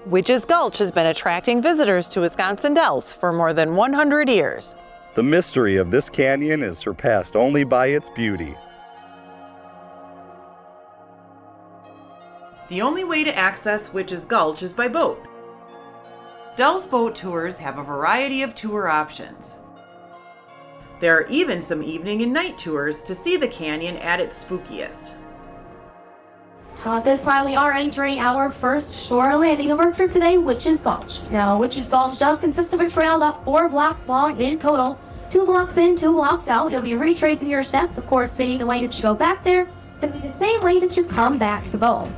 Witch's Gulch has been attracting visitors to Wisconsin Dells for more than 100 years. The mystery of this canyon is surpassed only by its beauty. The only way to access Witch's Gulch is by boat. Dells Boat Tours have a variety of tour options. There are even some evening and night tours to see the canyon at its spookiest. This time we are entering our first shore landing of our trip today, Witch's Gulch. Now, Witch's Gulch does consist of a trail that's 4 blocks long in total. 2 blocks in, 2 blocks out. You'll be retracing your steps, of course, making the way that you go back there. It's going to be the same way that you come back to the boat.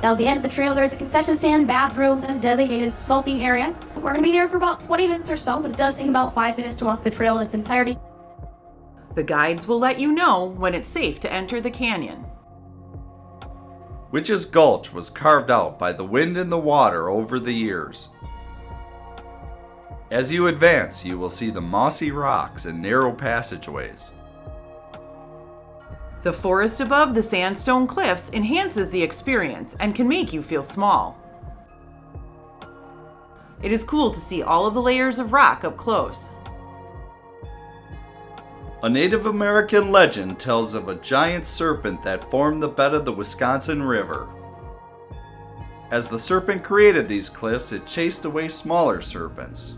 Now, at the end of the trail, there's a concession stand, bathrooms, and designated smoking area. We're going to be there for about 20 minutes or so, but it does take about 5 minutes to walk the trail in its entirety. The guides will let you know when it's safe to enter the canyon. Witch's Gulch was carved out by the wind and the water over the years. As you advance, you will see the mossy rocks and narrow passageways. The forest above the sandstone cliffs enhances the experience and can make you feel small. It is cool to see all of the layers of rock up close. A Native American legend tells of a giant serpent that formed the bed of the Wisconsin River. As the serpent created these cliffs, it chased away smaller serpents.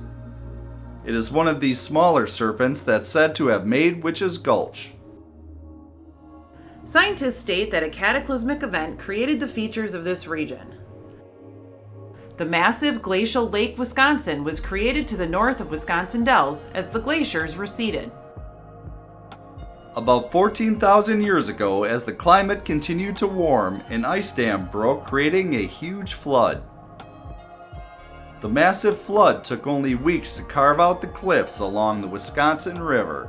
It is one of these smaller serpents that's said to have made Witch's Gulch. Scientists state that a cataclysmic event created the features of this region. The massive glacial Lake Wisconsin was created to the north of Wisconsin Dells as the glaciers receded. About 14,000 years ago, as the climate continued to warm, an ice dam broke, creating a huge flood. The massive flood took only weeks to carve out the cliffs along the Wisconsin River.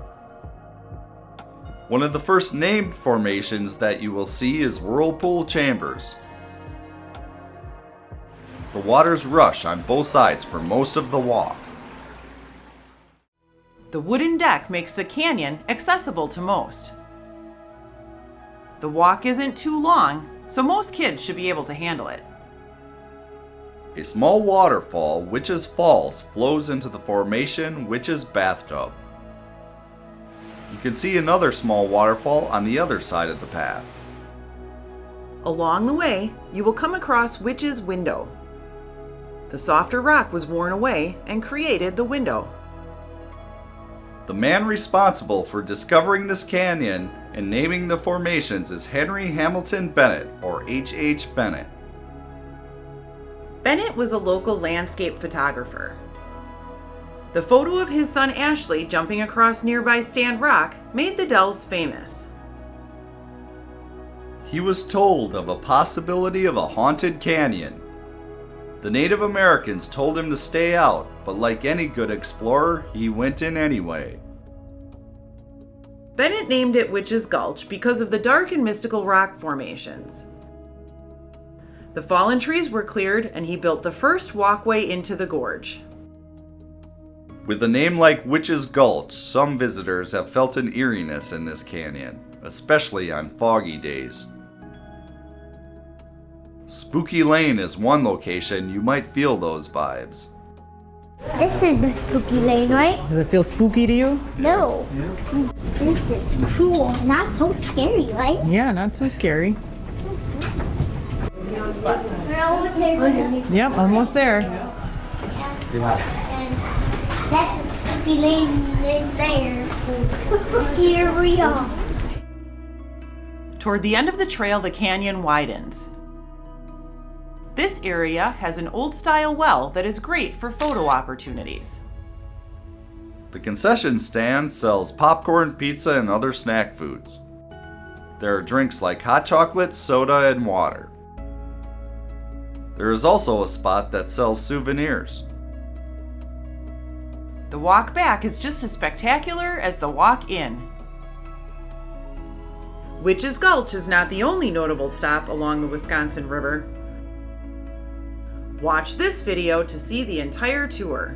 One of the first named formations that you will see is Whirlpool Chambers. The waters rush on both sides for most of the walk. The wooden deck makes the canyon accessible to most. The walk isn't too long, so most kids should be able to handle it. A small waterfall, Witch's Falls, flows into the formation Witch's Bathtub. You can see another small waterfall on the other side of the path. Along the way, you will come across Witch's Window. The softer rock was worn away and created the window. The man responsible for discovering this canyon and naming the formations is Henry Hamilton Bennett, or H.H. Bennett. Bennett was a local landscape photographer. The photo of his son Ashley jumping across nearby Stand Rock made the Dells famous. He was told of a possibility of a haunted canyon. The Native Americans told him to stay out, but like any good explorer, he went in anyway. Bennett named it Witch's Gulch because of the dark and mystical rock formations. The fallen trees were cleared and he built the first walkway into the gorge. With a name like Witch's Gulch, some visitors have felt an eeriness in this canyon, especially on foggy days. Spooky Lane is one location you might feel those vibes. This is the spooky lane, right? Does it feel spooky to you? No. This is cool. Not so scary, right? Yeah, not so scary. We're almost there. Yep, almost there. And that's a spooky lane in there. Here we are. Toward the end of the trail, the canyon widens. This area has an old-style well that is great for photo opportunities. The concession stand sells popcorn, pizza, and other snack foods. There are drinks like hot chocolate, soda, and water. There is also a spot that sells souvenirs. The walk back is just as spectacular as the walk in. Witch's Gulch is not the only notable stop along the Wisconsin River. Watch this video to see the entire tour.